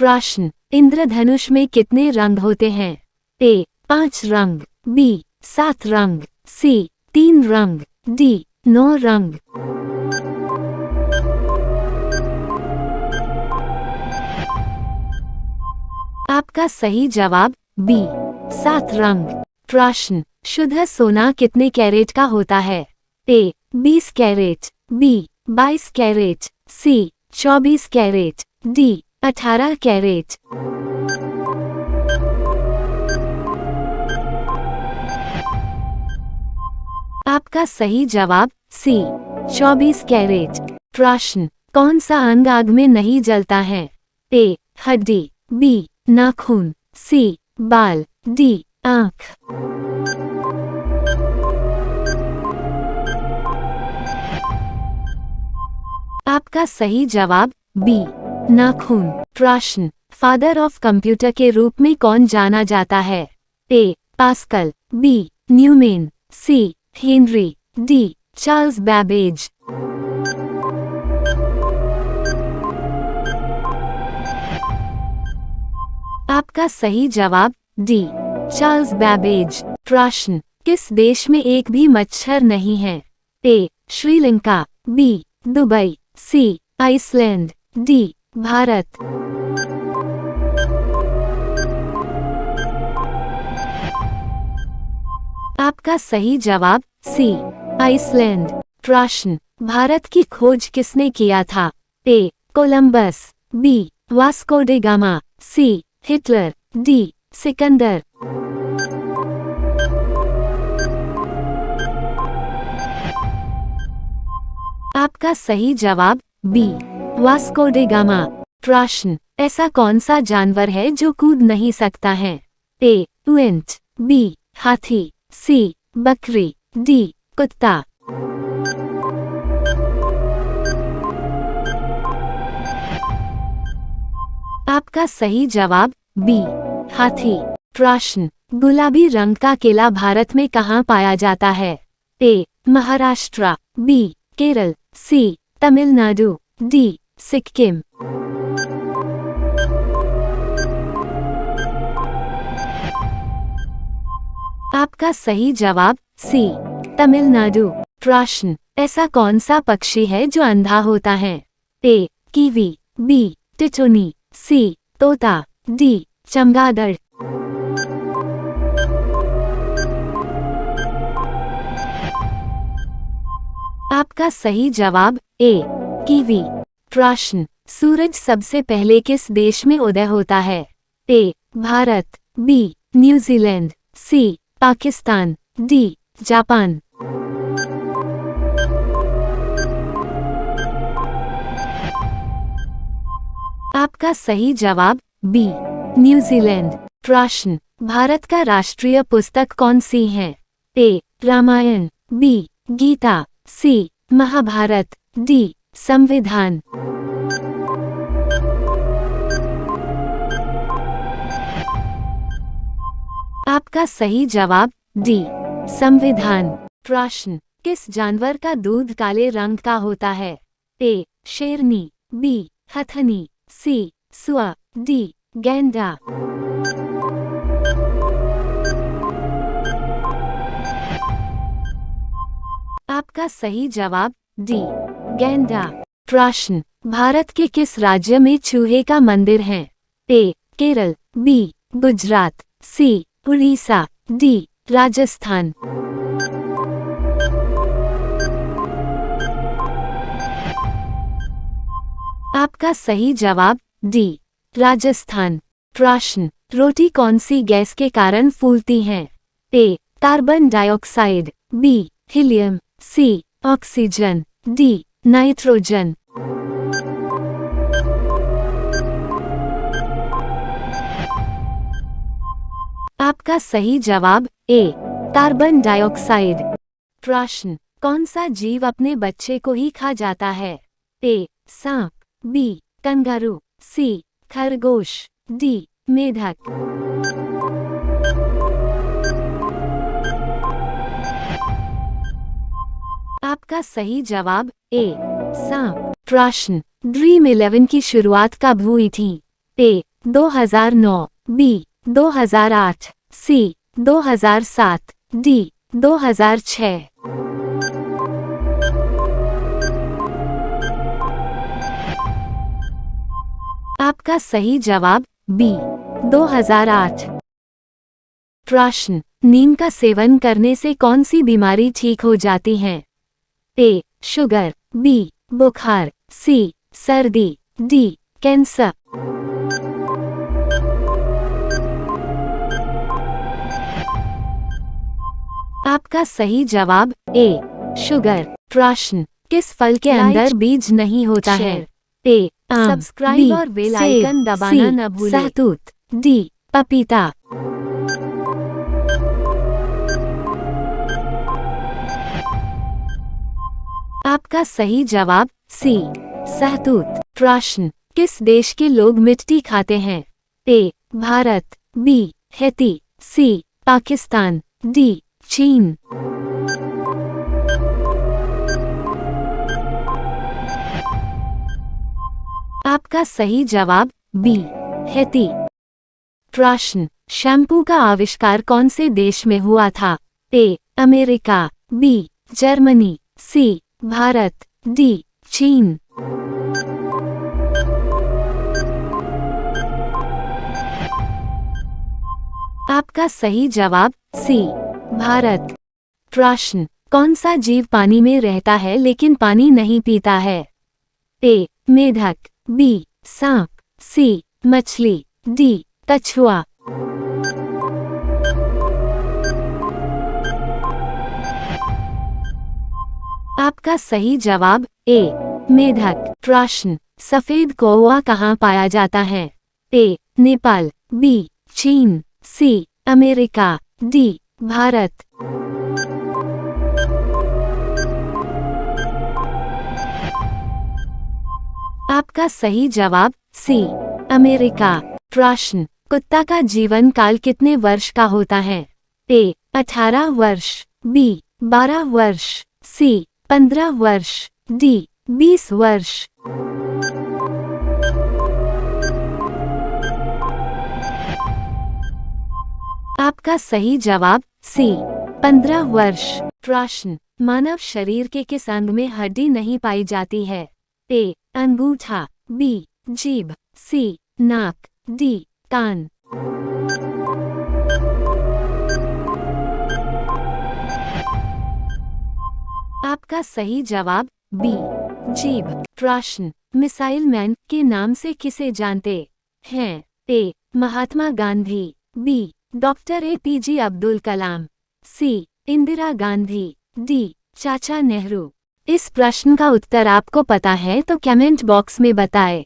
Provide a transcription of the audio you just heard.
प्रश्न, इंद्रधनुष में कितने रंग होते हैं? ए 5 रंग, बी 7 रंग, सी 3 रंग, डी 9 रंग। आपका सही जवाब बी 7 रंग। प्रश्न, शुद्ध सोना कितने कैरेट का होता है? ए 20 कैरेट, बी 22 कैरेट, सी 24 कैरेट, डी 18 कैरेट। आपका सही जवाब सी 24 कैरेट। प्रश्न, कौन सा अंग आग में नहीं जलता है? ए हड्डी, बी नाखून, सी बाल, डी आंख। आपका सही जवाब बी नाखून। प्रश्न, फादर ऑफ कंप्यूटर के रूप में कौन जाना जाता है? ए पास्कल, बी न्यूमैन, सी हेनरी, डी चार्ल्स बैबेज। आपका सही जवाब डी चार्ल्स बैबेज। प्रश्न, किस देश में एक भी मच्छर नहीं है? ए श्रीलंका, बी दुबई, सी आइसलैंड, डी भारत। आपका सही जवाब सी आइसलैंड। प्रश्न, भारत की खोज किसने किया था? A Columbus, B Vasco da Gama, C Hitler, D Sikandar. आपका सही जवाब बी वास्को डे गामा। प्रश्न, ऐसा कौन सा जानवर है जो कूद नहीं सकता है? ए ऊंट, बी हाथी, सी बकरी, डी कुत्ता। आपका सही जवाब बी हाथी। प्रश्न, गुलाबी रंग का केला भारत में कहाँ पाया जाता है? ए महाराष्ट्र, बी केरल, सी तमिलनाडु, डी सिक्किम। आपका सही जवाब सी तमिलनाडु। प्रश्न, ऐसा कौन सा पक्षी है जो अंधा होता है? ए कीवी, बी टिटोनी, सी तोता, डी चमगादड़। आपका सही जवाब ए कीवी। प्रश्न, सूरज सबसे पहले किस देश में उदय होता है? ए भारत, बी न्यूजीलैंड, सी पाकिस्तान, डी जापान। आपका सही जवाब बी न्यूजीलैंड। प्रश्न, भारत का राष्ट्रीय पुस्तक कौन सी है? ए रामायण, बी गीता, सी महाभारत, डी संविधान। आपका सही जवाब डी संविधान। प्रश्न, किस जानवर का दूध काले रंग का होता है? ए शेरनी, बी हथनी, सी सुआ, डी गैंडा। आपका सही जवाब डी गैंडा। प्रश्न, भारत के किस राज्य में चूहे का मंदिर है? ए केरल, बी गुजरात, सी उड़ीसा, डी राजस्थान। आपका सही जवाब डी राजस्थान। प्रश्न, रोटी कौन सी गैस के कारण फूलती है? ए कार्बन डाइऑक्साइड, बी हीलियम, सी ऑक्सीजन, डी नाइट्रोजन। आपका सही जवाब ए कार्बन डाइऑक्साइड। प्रश्न, कौन सा जीव अपने बच्चे को ही खा जाता है? ए सांप, बी कंगारू, सी खरगोश, डी मेढक। आपका सही जवाब ए सांप। प्रश्न, ड्रीम 11 की शुरुआत कब हुई थी? ए 2009, बी 2008, सी 2007, डी 2006। आपका सही जवाब बी 2008। प्रश्न, नीम का सेवन करने से कौन सी बीमारी ठीक हो जाती है? ए. Sugar, B. बुखार, सी. सर्दी, डी. कैंसर। आपका सही जवाब ए. शुगर। प्रश्न, किस फल के अंदर बीज नहीं होता है? ए. आम, सब्सक्राइब और बेल आइकन दबाना न भूलें। सहतूत, डी. पपीता। आपका सही जवाब सी. सहतूत। प्रश्न, किस देश के लोग मिट्टी खाते हैं? ए. भारत, बी. हैती, सी. पाकिस्तान, डी. चीन। आपका सही जवाब बी. हैती। प्रश्न, शैम्पू का आविष्कार कौन से देश में हुआ था? A. America, B. Germany, C. Bharat, D. चीन। आपका सही जवाब सी. भारत। प्रश्न, कौन सा जीव पानी में रहता है लेकिन पानी नहीं पीता है? ए. मेढक, बी. सांप, सी. मछली, डी. कछुआ। आपका सही जवाब ए. मेढक। प्रश्न, सफेद कौवा कहाँ पाया जाता है? ए. नेपाल, बी. चीन, सी. America, D. भारत। आपका सही जवाब सी. अमेरिका। प्रश्न, कुत्ता का जीवन काल कितने वर्ष का होता है? ए. 18 वर्ष, बी. 12 वर्ष, सी. 15 वर्ष, डी. 20 वर्ष। आपका सही जवाब सी. 15 वर्ष। प्रश्न, मानव शरीर के किस अंग में हड्डी नहीं पाई जाती है? ए. अंगूठा, बी. जीभ, सी. नाक, डी. कान। आपका सही जवाब बी. जीभ। प्रश्न, मिसाइल मैन के नाम से किसे जानते हैं? A. Mahatma Gandhi, B. Doctor APJ Abdul Kalam, C. Indira Gandhi, D. Chacha Nehru. इस प्रश्न का उत्तर आपको पता है तो कमेंट बॉक्स में बताएं।